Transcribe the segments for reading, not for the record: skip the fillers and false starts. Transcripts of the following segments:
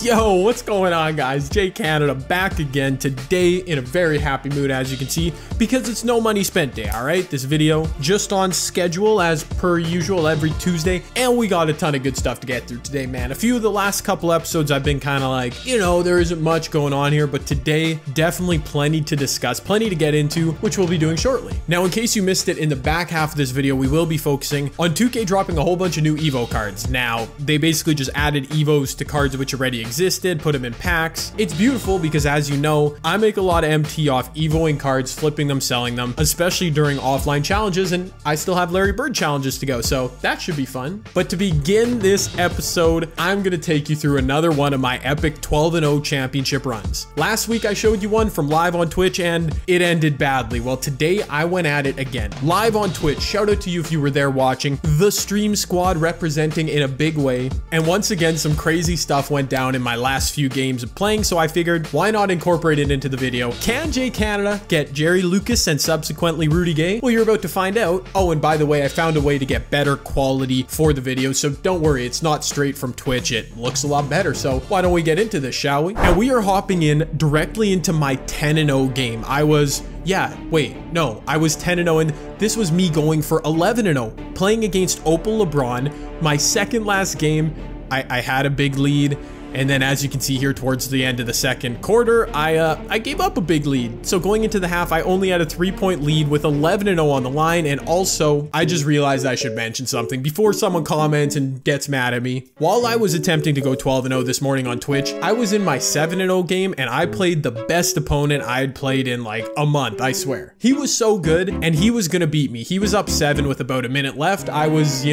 Yo, what's going on, guys? Jay Canada back again today in a very happy mood, as you can see, because it's no money spent day. All right, this video just on schedule as per usual every Tuesday, and we got a ton of good stuff to get through today, man. A few of the last couple episodes I've been kind of like, you know, there isn't much going on here, but today definitely plenty to discuss, plenty to get into, which we'll be doing shortly. Now, in case you missed it, in the back half of this video, we will be focusing on 2K dropping a whole bunch of new Evo cards. Now, they basically just added Evos to cards which already existed, put them in packs. It's beautiful because, as you know, I make a lot of MT off Evoing cards, flipping them, selling them, especially during offline challenges, and I still have Larry Bird challenges to go, so that should be fun. But to begin this episode, I'm gonna take you through another one of my epic 12-0 championship runs. Last week I showed you one from live on Twitch and it ended badly. Well, today I went at it again. Live on Twitch, shout out to you if you were there watching. The stream squad representing in a big way. And once again, some crazy stuff went down in my last few games of playing, so I figured why not incorporate it into the video. Can Jay Canada get Jerry Lucas and subsequently Rudy Gay? Well, you're about to find out. Oh, and by the way, I found a way to get better quality for the video, so don't worry, it's not straight from Twitch. It looks a lot better, so why don't we get into this, shall we? And we are hopping in directly into my 10-0 game. I was 10-0, and this was me going for 11-0, playing against Opal LeBron. My second last game, I had a big lead. And then, as you can see here towards the end of the second quarter, I gave up a big lead. So going into the half, I only had a 3-point lead with 11-0 on the line. And also, I just realized I should mention something before someone comments and gets mad at me. While I was attempting to go 12-0 this morning on Twitch, I was in my 7-0 game and I played the best opponent I had played in like a month, I swear. He was so good and he was gonna beat me. He was up 7 with about a minute left. I was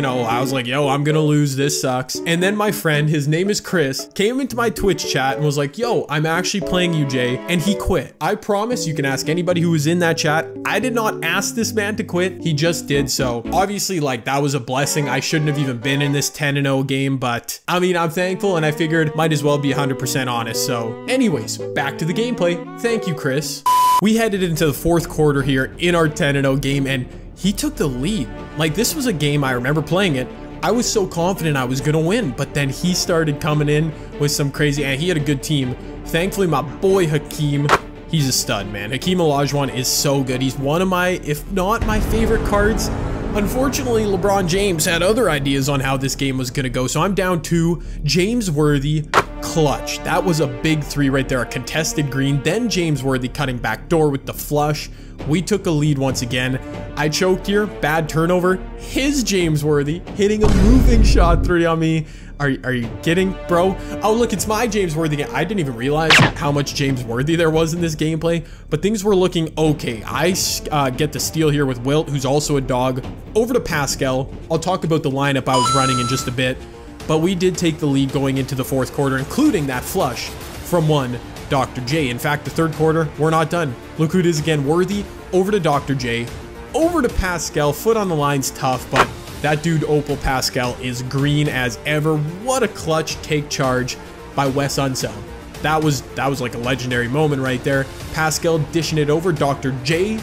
like, yo, I'm gonna lose, this sucks. And then my friend, his name is Chris, came into my Twitch chat and was like, yo, I'm actually playing you, Jay, and he quit. I promise, you can ask anybody who was in that chat, I did not ask this man to quit, he just did. So obviously, like, that was a blessing. I shouldn't have even been in this 10-0 game, but I mean, I'm thankful, and I figured might as well be 100% honest. So anyways, back to the gameplay. Thank you, Chris. We headed into the fourth quarter here in our 10-0 game, and he took the lead. Like, this was a game I remember playing it. I was so confident I was gonna win, but then he started coming in with some crazy, and he had a good team. Thankfully, my boy Hakeem, he's a stud, man. Hakeem Olajuwon is so good. He's one of my, if not my favorite cards. Unfortunately, LeBron James had other ideas on how this game was gonna go, so I'm down 2. James Worthy, clutch. That was a big 3 right there, a contested green. Then James Worthy cutting back door with the flush. We took a lead once again. I choked here, bad turnover. His James Worthy hitting a moving shot 3 on me. Are you kidding, bro? Oh, look, it's my James Worthy. I didn't even realize how much James Worthy there was in this gameplay, but things were looking okay. I get the steal here with Wilt, who's also a dog. Over to Pascal. I'll talk about the lineup I was running in just a bit, but we did take the lead going into the fourth quarter, including that flush from one Dr. J. In fact, the third quarter, we're not done. Look who it is again, Worthy, over to Dr. J, over to Pascal. Foot on the line's tough, but that dude Opal Pascal is green as ever. What a clutch take charge by Wes Unseld. That was like a legendary moment right there. Pascal dishing it over. Dr. J,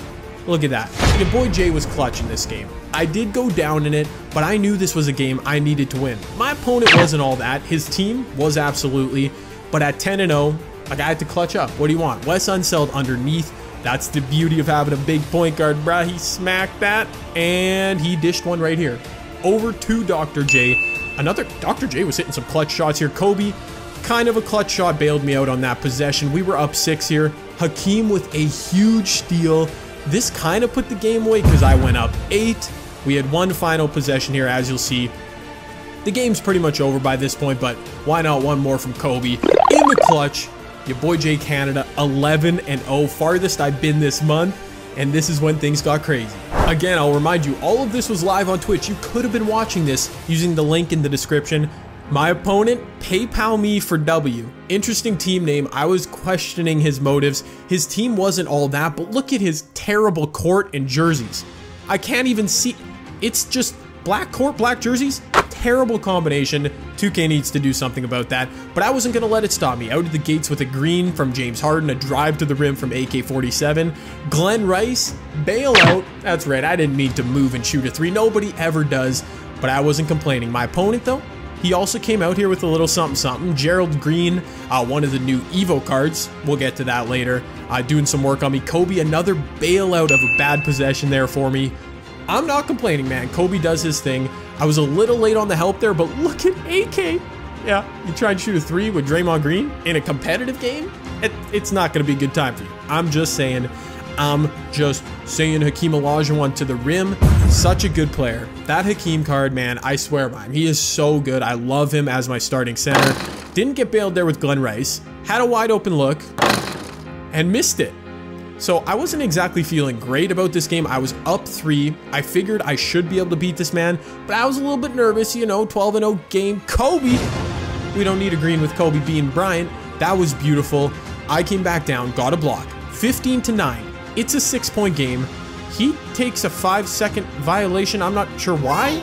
look at that. Your boy Jay was clutch in this game. I did go down in it, but I knew this was a game I needed to win. My opponent wasn't all that. His team was absolutely, but at 10-0, like, I had to clutch up. What do you want? Wes Unseld underneath. That's the beauty of having a big point guard, bruh. He smacked that, and he dished one right here. Over to Dr. J. Another Dr. J was hitting some clutch shots here. Kobe, kind of a clutch shot, bailed me out on that possession. We were up 6 here. Hakeem with a huge steal. This kind of put the game away because I went up 8. We had one final possession here, as you'll see. The game's pretty much over by this point, but why not one more from Kobe? In the clutch, your boy Jay Canada, 11-0, farthest I've been this month, and this is when things got crazy. Again, I'll remind you, all of this was live on Twitch. You could have been watching this using the link in the description. My opponent, PayPal me for W. Interesting team name. I was questioning his motives. His team wasn't all that, but look at his terrible court and jerseys. I can't even see. It's just black court, black jerseys. Terrible combination. 2K needs to do something about that, but I wasn't going to let it stop me. Out of the gates with a green from James Harden, a drive to the rim from AK-47. Glenn Rice, bailout. That's right, I didn't mean to move and shoot a 3. Nobody ever does, but I wasn't complaining. My opponent, though, He also came out here with a little something something. Gerald Green, one of the new Evo cards. We'll get to that later. Doing some work on me. Kobe, another bailout of a bad possession there for me. I'm not complaining, man. Kobe does his thing. I was a little late on the help there, but look at AK. Yeah, you try and shoot a 3 with Draymond Green in a competitive game? It's not going to be a good time for you. I'm just saying Hakeem Olajuwon to the rim. Such a good player. That Hakeem card, man, I swear by him. He is so good. I love him as my starting center. Didn't get bailed there with Glenn Rice. Had a wide open look and missed it. So I wasn't exactly feeling great about this game. I was up 3. I figured I should be able to beat this man, but I was a little bit nervous, you know, 12-0 game. Kobe. We don't need a green with Kobe being Bryant. That was beautiful. I came back down, got a block. 15-9. It's a 6-point game. He takes a 5-second violation. I'm not sure why.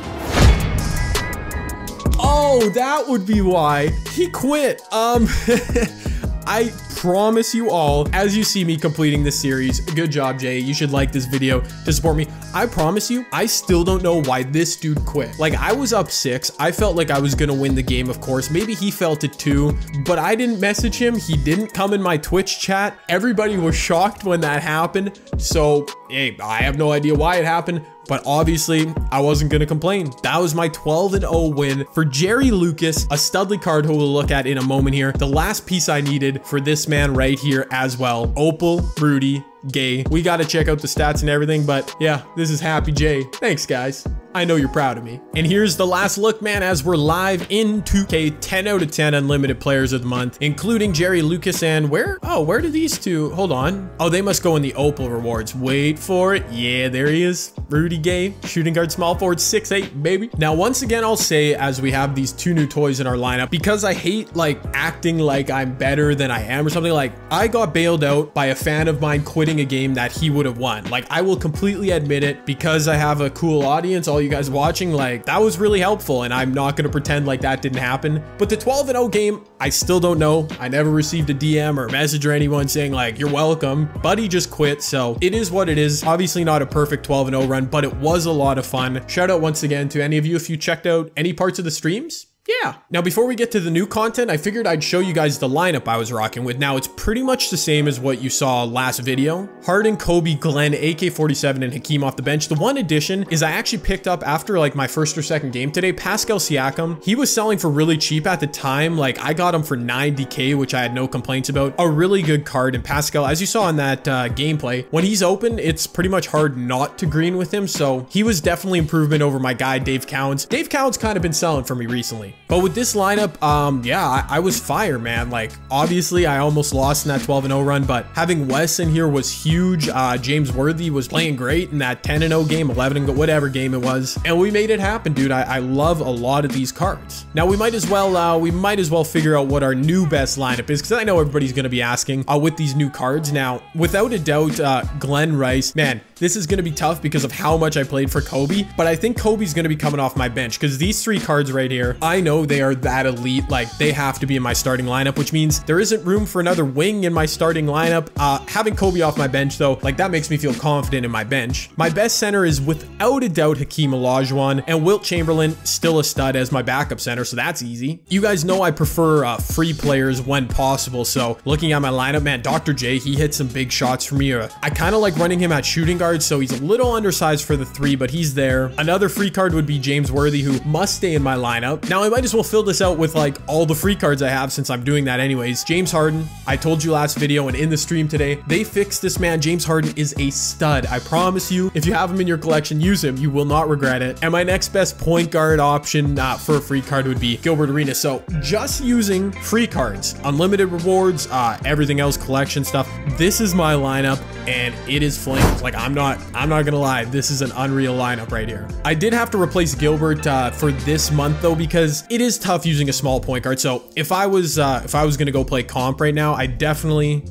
Oh, that would be why. He quit. I promise you all, as you see me completing this series, good job, Jay. You should like this video to support me. I promise you, I still don't know why this dude quit. Like, I was up 6. I felt like I was gonna win the game, of course. Maybe he felt it too, but I didn't message him. He didn't come in my Twitch chat. Everybody was shocked when that happened. So, hey, I have no idea why it happened, but obviously I wasn't gonna complain. That was my 12-0 win for Jerry Lucas, a Studley card who we'll look at in a moment here. The last piece I needed for this man right here as well. Opal, Rudy, Gay. We got to check out the stats and everything, but yeah, this is Happy Jay. Thanks, guys. I know you're proud of me. And here's the last look, man, as we're live in 2K, 10 out of 10 unlimited players of the month, including Jerry Lucas. And where do these two, hold on. Oh, they must go in the Opal rewards. Wait for it. Yeah, there he is. Rudy Gay, shooting guard, small forward, 6'8", baby. Now, once again, I'll say, as we have these 2 new toys in our lineup, because I hate like acting like I'm better than I am or something, like I got bailed out by a fan of mine quitting a game that he would have won. Like, I will completely admit it, because I have a cool audience, all you guys watching, like, that was really helpful, and I'm not gonna pretend like that didn't happen. But the 12-0 game, I still don't know. I never received a DM or a message or anyone saying like, you're welcome. Buddy just quit, so it is what it is. Obviously not a perfect 12-0 run, but it was a lot of fun. Shout out once again to any of you if you checked out any parts of the streams. Yeah. Now, before we get to the new content, I figured I'd show you guys the lineup I was rocking with. Now, it's pretty much the same as what you saw last video. Harden, Kobe, Glenn, AK-47, and Hakeem off the bench. The one addition is I actually picked up after like my first or second game today, Pascal Siakam. He was selling for really cheap at the time. Like, I got him for 90K, which I had no complaints about. A really good card. And Pascal, as you saw in that gameplay, when he's open, it's pretty much hard not to green with him. So he was definitely improvement over my guy, Dave Cowens. Dave Cowens kind of been selling for me recently. But with this lineup, yeah, I was fire, man. Like, obviously, I almost lost in that 12-0 run, but having Wes in here was huge. James Worthy was playing great in that 10-0 game, 11-0, whatever game it was, and we made it happen, dude. I love a lot of these cards. Now, we might as well figure out what our new best lineup is, because I know everybody's gonna be asking with these new cards. Now, without a doubt, Glenn Rice, man, this is gonna be tough because of how much I played for Kobe, but I think Kobe's gonna be coming off my bench, because these 3 cards right here, I know they are that elite. Like, they have to be in my starting lineup, which means there isn't room for another wing in my starting lineup. Having Kobe off my bench, though, like, that makes me feel confident in my bench. My best center is without a doubt Hakeem Olajuwon, and Wilt Chamberlain still a stud as my backup center, so that's easy. You guys know I prefer free players when possible, so looking at my lineup, man, Dr. J, he hit some big shots for me. I kind of like running him at shooting guard, so he's a little undersized for the 3, but he's there. Another free card would be James Worthy, who must stay in my lineup. Now, I might as well fill this out with like all the free cards I have, since I'm doing that anyways. James Harden, I told you last video and in the stream today, they fixed this man. James Harden is a stud. I promise you, if you have him in your collection, use him. You will not regret it. And my next best point guard option for a free card would be Gilbert Arenas. So just using free cards, unlimited rewards, everything else, collection stuff. This is my lineup, and it is flames. Like, I'm not gonna lie, this is an unreal lineup right here. I did have to replace Gilbert for this month though, because it is tough using a small point guard. So if I was gonna go play comp right now, I definitely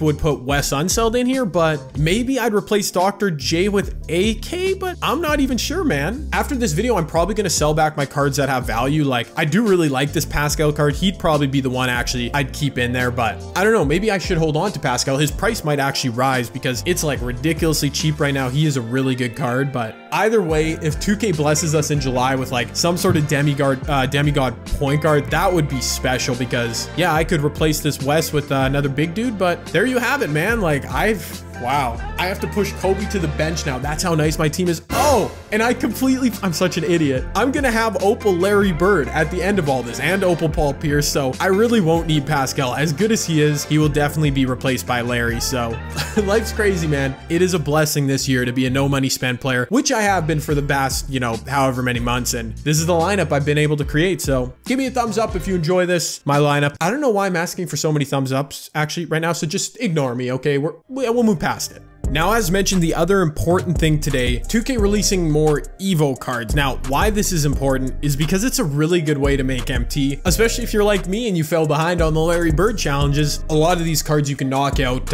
would put Wes Unseld in here, but maybe I'd replace Dr. J with AK, but I'm not even sure, man. After this video, I'm probably gonna sell back my cards that have value. Like, I do really like this Pascal card. He'd probably be the one actually I'd keep in there, but I don't know, maybe I should hold on to Pascal. His price might actually rise because it's like ridiculously cheap right now. He is a really good card, but Either way, if 2K blesses us in July with like some sort of demigod point guard, that would be special because yeah, I could replace this West with another big dude, but there you have it, man. Like wow, I have to push Kobe to the bench now. That's how nice my team is. Oh, and I'm such an idiot. I'm gonna have Opal Larry Bird at the end of all this and Opal Paul Pierce. So I really won't need Pascal. As good as he is, he will definitely be replaced by Larry. So life's crazy, man. It is a blessing this year to be a no money spent player, which I have been for the past, you know, however many months. And this is the lineup I've been able to create. So give me a thumbs up if you enjoy this, my lineup. I don't know why I'm asking for so many thumbs ups actually right now. So just ignore me. Okay. We'll move past it. Now, as mentioned, the other important thing today, 2K releasing more Evo cards. Now, why this is important is because it's a really good way to make MT, especially if you're like me and you fell behind on the Larry Bird challenges. A lot of these cards you can knock out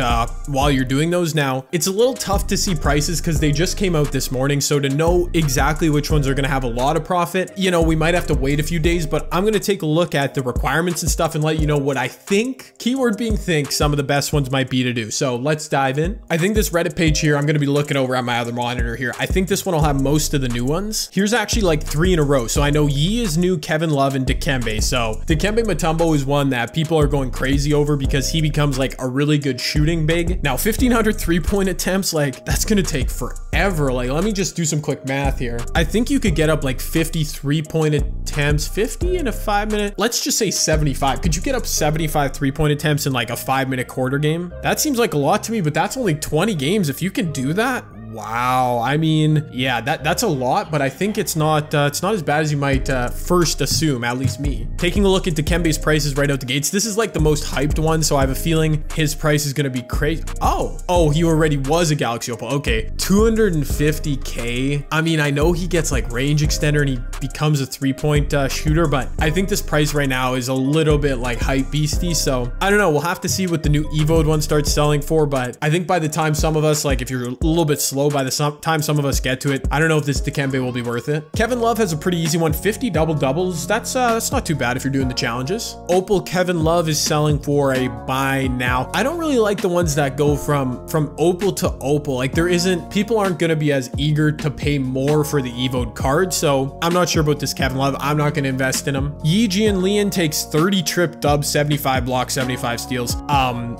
while you're doing those. Now, it's a little tough to see prices because they just came out this morning. So to know exactly which ones are going to have a lot of profit, you know, we might have to wait a few days, but I'm going to take a look at the requirements and stuff and let you know what I think, keyword being think, some of the best ones might be to do. So let's dive in. I think this Reddit page here, I'm going to be looking over at my other monitor here. I think this one will have most of the new ones. Here's actually like 3 in a row. So I know Yi is new, Kevin Love, and Dikembe. So Dikembe Mutombo is one that people are going crazy over because he becomes like a really good shooting big. Now 1,500 3-point attempts, like that's going to take forever. Like, let me just do some quick math here. I think you could get up like 50 3-point attempts, 50 in a 5-minute. Let's just say 75. Could you get up 75 3-point attempts in like a 5-minute quarter game? That seems like a lot to me, but that's only 20 games. If you can do that, wow. I mean, yeah, that's a lot, but I think it's not as bad as you might first assume, at least me. Taking a look at Dikembe's prices right out the gates, this is like the most hyped one, so I have a feeling his price is going to be crazy. Oh, he already was a Galaxy Opal. Okay, 250K. I mean, I know he gets like range extender and he becomes a 3-point shooter, but I think this price right now is a little bit like hype beastie, so I don't know. We'll have to see what the new Evo'd one starts selling for, but I think by the time some of us, like if you're a little bit slow, by the time some of us get to it, I don't know if this Dikembe will be worth it. Kevin Love has a pretty easy one, 50 double-doubles. That's not too bad if you're doing the challenges. Opal Kevin Love is selling for a buy now. I don't really like the ones that go from Opal to Opal. Like people aren't going to be as eager to pay more for the Evo'd card, so I'm not sure about this Kevin Love. I'm not going to invest in him. Yi and Leon takes 30 trip dubs, 75 blocks, 75 steals. I'm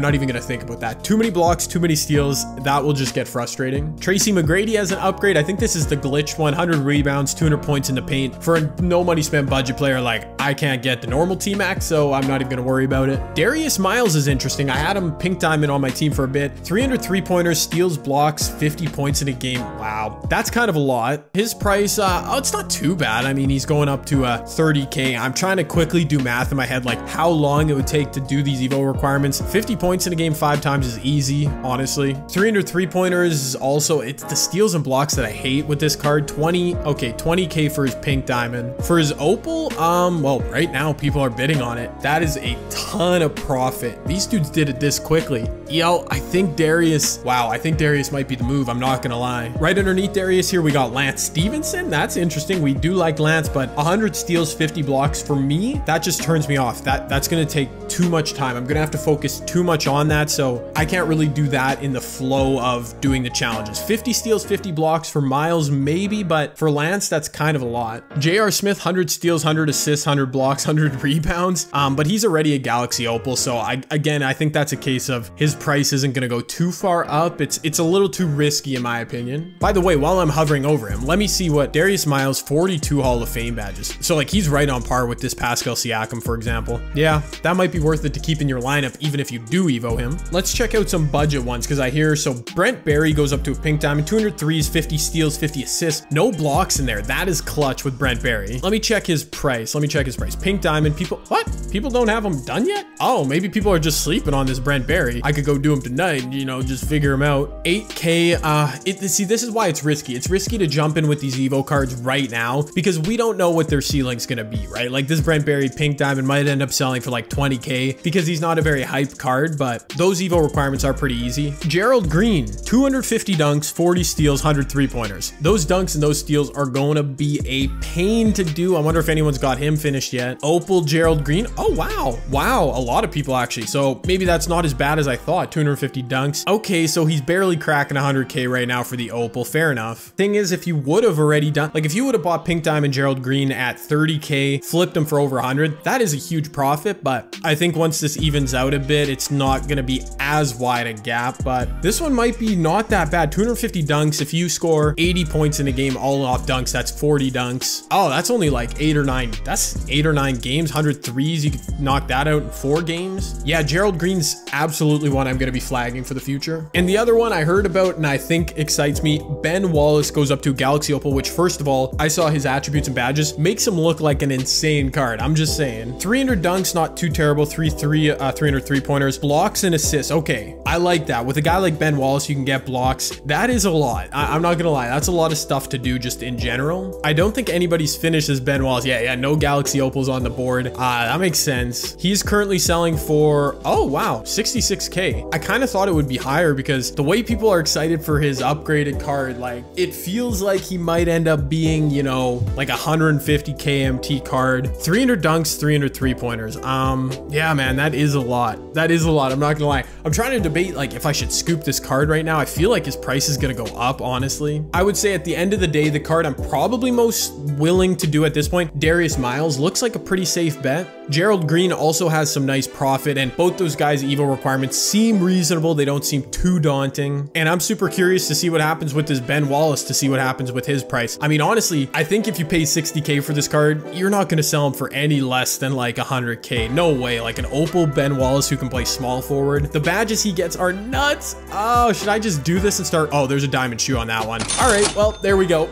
not even going to think about that. Too many blocks, too many steals. That will just get frustrating. Tracy McGrady has an upgrade. I think this is the glitched one. 100 rebounds, 200 points in the paint. For a no money spent budget player, like I can't get the normal T-Max, so I'm not even going to worry about it. Darius Miles is interesting. I had him pink diamond on my team for a bit. 300 3-pointers, steals, blocks, 50 points in a game. Wow, that's kind of a lot. His price, it's not too bad. I mean, he's going up to 30K. I'm trying to quickly do math in my head, like how long it would take to do these Evo requirements. 50 points in a game 5 times is easy, honestly. 300 3-pointers also, it's the steals and blocks that I hate with this card. 20K for his pink diamond. For his Opal, well, right now people are bidding on it. That is a ton of profit. These dudes did it this quickly. Yo, I think Darius might be the move. I'm not gonna lie. Right underneath Darius here, we got Lance Stephenson. That's interesting. We do like Lance, but 100 steals, 50 blocks for me, that just turns me off. That's gonna take too much time. I'm gonna have to focus too much on that, so I can't really do that in the flow of doing the challenges. 50 steals, 50 blocks for Miles, maybe, but for Lance, that's kind of a lot. J.R. Smith, 100 steals, 100 assists, 100 blocks, 100 rebounds, but he's already a Galaxy Opal, so I think that's a case of his price isn't going to go too far up. It's a little too risky in my opinion. By the way, while I'm hovering over him, let me see what Darius Miles, 42 Hall of Fame badges. So like he's right on par with this Pascal Siakam, for example. Yeah, that might be worth it to keep in your lineup, even if you do Evo him. Let's check out some budget ones, because I hear, so Brent Barry goes up to a pink diamond, 200 threes, 50 steals, 50 assists, no blocks in there. That is clutch with Brent Barry. Let me check his price. Pink diamond, people don't have him done yet? Oh, maybe people are just sleeping on this Brent Barry. I could go do him tonight, you know, just figure him out. 8K, see, this is why it's risky. It's risky to jump in with these Evo cards right now because we don't know what their ceiling's gonna be, right? Like this Brent Barry pink diamond might end up selling for like 20K 100K because he's not a very hype card, but those Evo requirements are pretty easy. Gerald Green, 250 dunks, 40 steals, 100 3-pointers. Those dunks and those steals are going to be a pain to do. I wonder if anyone's got him finished yet. Opal, Gerald Green. Oh, wow. Wow, a lot of people actually. So maybe that's not as bad as I thought. 250 dunks. Okay, so he's barely cracking 100K right now for the Opal. Fair enough. Thing is, if you would have already done, like if you would have bought Pink Diamond Gerald Green at 30K, flipped him for over 100, that is a huge profit. But I think once this evens out a bit, it's not going to be as wide a gap. But this one might be not that bad. 250 dunks. If you score 80 points in a game all off dunks, that's 40 dunks. Oh, that's only like 8 or 9. That's 8 or 9 games. 100 threes. You could knock that out in 4 games. Yeah, Gerald Green's absolutely one I'm going to be flagging for the future. And the other one I heard about and I think excites me, Ben Wallace goes up to Galaxy Opal, which first of all, I saw his attributes and badges, makes him look like an insane card. I'm just saying. 300 dunks, not too terrible. 300 3-pointers, blocks and assists. Okay, I like that. With a guy like Ben Wallace, you can get blocks. That is a lot. I'm not gonna lie. That's a lot of stuff to do just in general. I don't think anybody's finished as Ben Wallace. Yeah, no Galaxy Opals on the board. That makes sense. He's currently selling for, oh wow, 66K. I kind of thought it would be higher because the way people are excited for his upgraded card, like it feels like he might end up being, you know, like 150K MT card. 300 dunks, 300 3-pointers. Yeah, man, that is a lot. That is a lot. I'm not gonna lie. I'm trying to debate like if I should scoop this card right now. I feel like his price is gonna go up, honestly. I would say at the end of the day, the card I'm probably most willing to do at this point, Darius Miles, looks like a pretty safe bet. Gerald Green also has some nice profit, and both those guys' Evo requirements seem reasonable. They don't seem too daunting. And I'm super curious to see what happens with this Ben Wallace, to see what happens with his price. I mean, honestly, I think if you pay 60K for this card, you're not going to sell him for any less than like 100K. No way. Like an Opal Ben Wallace who can play small forward. The badges he gets are nuts. Oh, should I just do this and start? Oh, there's a diamond shoe on that one. All right, well, there we go.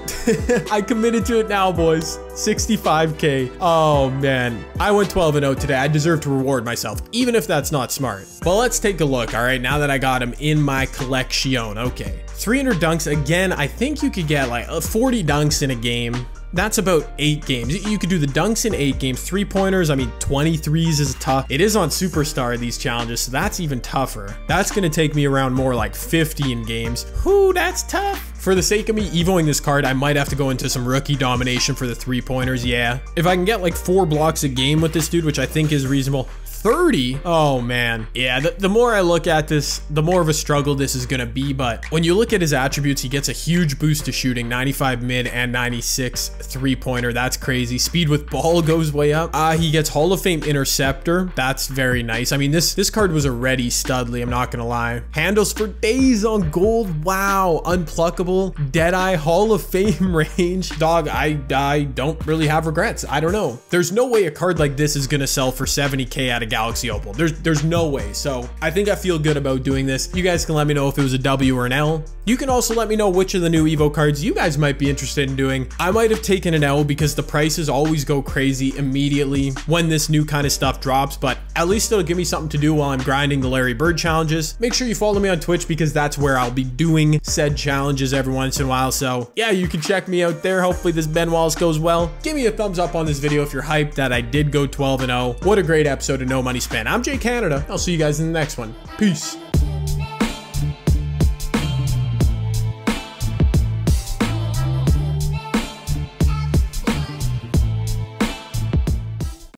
I committed to it now, boys. 65K. Oh man, I went 12-0 today. I deserve to reward myself, even if that's not smart. Well, let's take a look. All right, now that I got him in my collection. Okay, 300 dunks. Again, I think you could get like 40 dunks in a game. That's about 8 games. You could do the dunks in 8 games. 3-pointers, I mean, 23s is tough. It is on Superstar, these challenges, so that's even tougher. That's gonna take me around more like 15 games. Whoo, that's tough. For the sake of me evoing this card, I might have to go into some rookie domination for the 3-pointers, yeah. If I can get like 4 blocks a game with this dude, which I think is reasonable, 30? Oh man. Yeah, the more I look at this, the more of a struggle this is gonna be, but when you look at his attributes, he gets a huge boost to shooting, 95 mid and 96 3-pointer. That's crazy. Speed with ball goes way up. He gets Hall of Fame interceptor. That's very nice. I mean, this card was already studly, I'm not gonna lie. Handles for days on gold. Wow. Unpluckable. Deadeye Hall of Fame range. Dog, I don't really have regrets. I don't know. There's no way a card like this is gonna sell for 70K at a Galaxy Opal. There's no way. So I think I feel good about doing this. You guys can let me know if it was a W or an L. You can also let me know which of the new Evo cards you guys might be interested in doing. I might have taken an L because the prices always go crazy immediately when this new kind of stuff drops, but at least it'll give me something to do while I'm grinding the Larry Bird challenges. Make sure you follow me on Twitch because that's where I'll be doing said challenges every once in a while. So yeah, you can check me out there. Hopefully this Ben Wallace goes well. Give me a thumbs up on this video if you're hyped that I did go 12-0. What a great episode of No Money Spent. I'm Jay Canada. I'll see you guys in the next one. Peace.